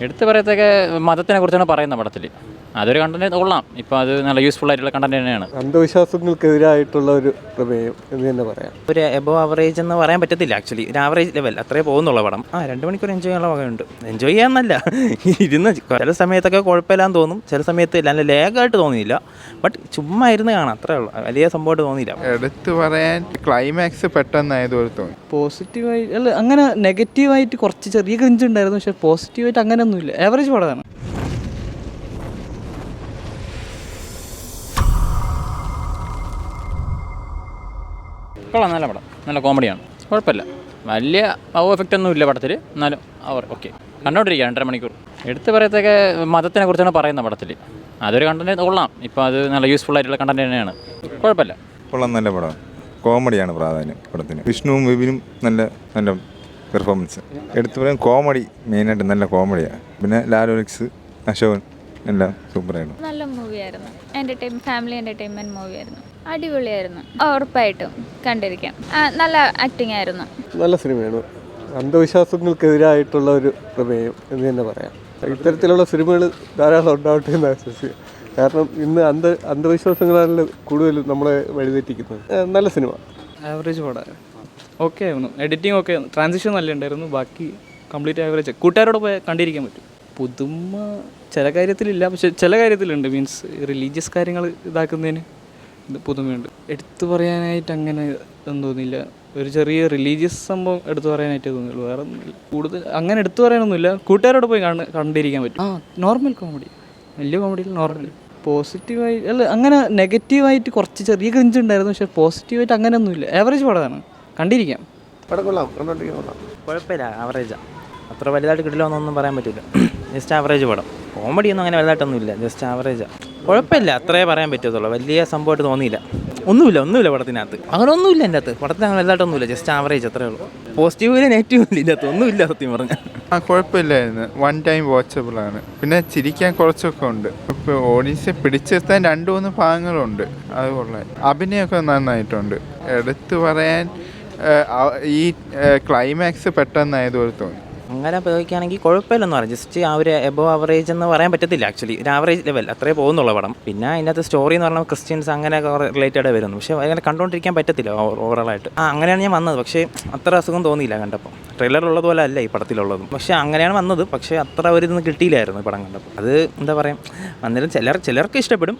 എടുത്ത് പറയത്തൊക്കെ മതത്തിനെ കുറിച്ചാണ് പറയുന്നത് പടത്തിൽ. അതൊരു കണ്ടന്റ് കൊള്ളാം. ഇപ്പോൾ അത് നല്ല യൂസ്ഫുൾ ആയിട്ടുള്ള കണ്ടന്റ് തന്നെയാണ്. അന്ധവിശ്വാസങ്ങൾക്കെതിരായിട്ടുള്ള ഒരു പ്രമേയം എന്ന് തന്നെ പറയാം. ഒരു എബോവ് ആവറേജ് എന്ന് പറയാൻ പറ്റത്തില്ല. ആക്ച്വലി ഒരു ആവറേജ് ലെവൽ അത്രേ പോകുന്നുള്ള പടം. 2 മണിക്കൂർ എൻജോയ് ചെയ്യാനുള്ള വകയുണ്ട്. എൻജോയ് ചെയ്യാന്നല്ല, ഇരുന്ന് ചില സമയത്തൊക്കെ കുഴപ്പമില്ലാന്ന് തോന്നും, ചില സമയത്ത് നല്ല ലേഗായിട്ട് തോന്നിയില്ല. ബട്ട് ചുമ്മാ ഇരുന്ന് കാണാം, അത്രേ ഉള്ളൂ. വലിയ സംഭവമായിട്ട് തോന്നിയില്ല. എടുത്തു പറയാൻ ക്ലൈമാക്സ് പെട്ടെന്നായതുപോലെ തോന്നി. പോസിറ്റീവായി അല്ല, അങ്ങനെ നെഗറ്റീവായിട്ട് കുറച്ച് ചെറിയ ക്രിഞ്ച് ഉണ്ടായിരുന്നു. പക്ഷേ പോസിറ്റീവായിട്ട് അങ്ങനെയൊന്നുമില്ല. ആവറേജ് പടമാണ്. കൊള്ളാം, നല്ല പടം, നല്ല കോമഡിയാണ്, കുഴപ്പമില്ല. വലിയ എഫക്റ്റ് ഒന്നും ഇല്ല പടത്തിൽ, എന്നാലും ഓക്കെ കണ്ടോണ്ടിരിക്കുക 2.5 മണിക്കൂർ. എടുത്ത് പറയത്തൊക്കെ മതത്തിനെ കുറിച്ചാണ് പറയുന്നത് പടത്തിൽ. അതൊരു കണ്ടന്റ് കൊള്ളാം. ഇപ്പോൾ അത് നല്ല യൂസ്ഫുൾ ആയിട്ടുള്ള കണ്ടന്റ് തന്നെയാണ്, കുഴപ്പമില്ല. കൊള്ളാം, നല്ല പടമാണ്. കോമഡിയാണ് പ്രാധാന്യം പടത്തിന്. വിഷ്ണുവും വിപിനും നല്ല പെർഫോമൻസ്. എടുത്തു പറയാൻ കോമഡി മെയിനായിട്ട് നല്ല കോമഡിയാണ്. പിന്നെ ലാലോലിക്സ്, അശോകൻ എല്ലാം സൂപ്പറായിരുന്നു. നല്ല മൂവിയായിരുന്നു. Family entertainment മൂവിയായിരുന്നു. അടിപൊളിയായിരുന്നു, ഉറപ്പായിട്ടും കണ്ടിരിക്കാം. നല്ല ആക്ടിങ് ആയിരുന്നു. നല്ല സിനിമയാണ്. അന്ധവിശ്വാസങ്ങൾക്കെതിരായിട്ടുള്ള ഒരു പ്രമേയം എന്ന് തന്നെ പറയാം. ഇത്തരത്തിലുള്ള സിനിമകൾ ധാരാളം ഉണ്ടാവട്ടെ എന്ന് ആശംസിക്കുക. കാരണം ഇന്ന് അന്ധവിശ്വാസങ്ങളാണ് കൂടുതൽ നമ്മളെ വഴിതെറ്റിക്കുന്നത്. നല്ല സിനിമ. ആവറേജ് പടമാണ്. ഓക്കെ ആയിരുന്നു. എഡിറ്റിംഗ് ഓക്കെ, ട്രാൻസിഷൻ നല്ല ഉണ്ടായിരുന്നു. ബാക്കി കംപ്ലീറ്റ് ആവറേജ്. കൂട്ടുകാരോട് പോയി കണ്ടിരിക്കാൻ പറ്റും. പുതുമ ചില കാര്യത്തിലില്ല, പക്ഷെ ചില കാര്യത്തിലുണ്ട്. മീൻസ് റിലീജിയസ് കാര്യങ്ങൾ ഇതാക്കുന്നതിന് പുതുമയുണ്ട്. എടുത്തു പറയാനായിട്ട് അങ്ങനെ ഒന്നും തോന്നിയില്ല. ഒരു ചെറിയ റിലീജിയസ് സംഭവം എടുത്തു പറയാനായിട്ടേ തോന്നിയുള്ളൂ. വേറെ കൂടുതൽ അങ്ങനെ എടുത്തു പറയാനൊന്നുമില്ല. കൂട്ടുകാരോട് പോയി കണ്ടിരിക്കാൻ പറ്റും. നോർമൽ കോമഡി, വലിയ കോമഡിയിൽ നോർമൽ. പോസിറ്റീവായി അല്ല, അങ്ങനെ നെഗറ്റീവായിട്ട് കുറച്ച് ചെറിയ ക്രിഞ്ച് ഉണ്ടായിരുന്നു. പക്ഷേ പോസിറ്റീവായിട്ട് അങ്ങനെയൊന്നുമില്ല. ആവറേജ് പടമാണ്, കണ്ടിരിക്കാം. പടം കൊള്ളാം, കണ്ടോണ്ടിരിക്കാൻ കൊള്ളാം. കുഴപ്പമില്ല, ആവറേജാണ്. അത്ര വലുതായിട്ട് കിട്ടില്ലെന്നൊന്നും പറയാൻ പറ്റില്ല. ജസ്റ്റ് ആവറേജ് പടം. കോമഡിയൊന്നും അങ്ങനെ വലുതായിട്ടൊന്നുമില്ല, ജസ്റ്റ് ആവറേജാണ്. കുഴപ്പമില്ല, അത്രേ പറയാൻ പറ്റത്തുള്ളൂ. വലിയ സംഭവമായിട്ട് തോന്നിയില്ല. ഒന്നുമില്ല പടത്തിനകത്ത്. അങ്ങനെ ഒന്നുമില്ല. എൻ്റെ അകത്ത് പടത്തിൽ അങ്ങനെ വലുതായിട്ടൊന്നുമില്ല, ജസ്റ്റ് ആവറേജ്, അത്രേ ഉള്ളൂ. പോസിറ്റീവില്ല നെഗറ്റീവ് ഇല്ല, ഇതിൻ്റെ അകത്ത് ഒന്നുമില്ല സത്യം പറഞ്ഞാൽ. കുഴപ്പമില്ലായിരുന്നു. 1 ടൈം വാച്ചബിളാണ്. പിന്നെ ചിരിക്കാൻ കുറച്ചൊക്കെ ഉണ്ട്. ഇപ്പോൾ ഓഡിയൻസിനെ പിടിച്ചെത്താൻ 2-3 ഭാഗങ്ങളുണ്ട്, അത് കൊള്ളാം. അഭിനയമൊക്കെ നന്നായിട്ടുണ്ട്. എടുത്തു പറയാൻ ഈ ക്ലൈമാക്സ് പെട്ടെന്നായതുപോലെ തോന്നി. അങ്ങനെ ഉപയോഗിക്കുകയാണെങ്കിൽ കുഴപ്പമില്ലെന്ന് പറയാം. ജസ്റ്റ് ആ ഒരു എബോവ് ആവറേജ് എന്ന് പറയാൻ പറ്റത്തില്ല. ആക്ച്വലി ഒരു ആവറേജ് ലെവൽ അത്രേ പോകുന്നുള്ള പടം. പിന്നെ അതിനകത്ത് സ്റ്റോറി എന്ന് പറഞ്ഞാൽ ക്രിസ്ത്യൻസ് അങ്ങനെ റിലേറ്റഡ് വരുന്നു. പക്ഷേ അങ്ങനെ കണ്ടുകൊണ്ടിരിക്കാൻ പറ്റത്തില്ല ഓവറോളായിട്ട്. അങ്ങനെയാണ് ഞാൻ വന്നത്. പക്ഷേ അത്ര അസുഖം തോന്നിയില്ല കണ്ടപ്പോൾ. ട്രെയിലറുള്ളതുപോലെ അല്ല ഈ പടത്തിലുള്ളതും. പക്ഷേ അങ്ങനെയാണ് വന്നത്. പക്ഷേ അത്ര ഒരു ഇതൊന്നും കിട്ടിയില്ലായിരുന്നു പടം കണ്ടപ്പോൾ. അത് എന്താ പറയുക, അന്നേരം ചിലർക്ക് ഇഷ്ടപ്പെടും,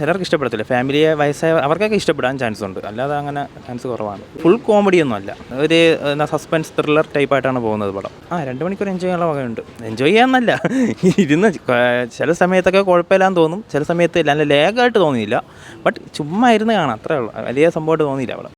ചിലർക്ക് ഇഷ്ടപ്പെടത്തില്ല. ഫാമിലിയെ വയസ്സായ അവർക്കൊക്കെ ഇഷ്ടപ്പെടാൻ ചാൻസ് ഉണ്ട്. അല്ലാതെ അങ്ങനെ ചാൻസ് കുറവാണ്. ഫുൾ കോമഡിയൊന്നും അല്ല, ഒരു സസ്പെൻസ് ത്രില്ലർ ടൈപ്പായിട്ടാണ് പോകുന്നത് പടം. 2 മണിക്കൂർ എൻജോയ് ചെയ്യാനുള്ള വകയുണ്ട്. എൻജോയ് ചെയ്യാന്നല്ല, ഇരുന്ന് ചില സമയത്തൊക്കെ കുഴപ്പമില്ലാന്ന് തോന്നും, ചില സമയത്ത് നല്ല ലേഗായിട്ട് തോന്നിയില്ല. ബട്ട് ചുമ്മാ ഇരുന്ന് കാണാം, അത്രേ ഉള്ളൂ. വലിയ സംഭവമായിട്ട് തോന്നിയില്ല അവിടെ.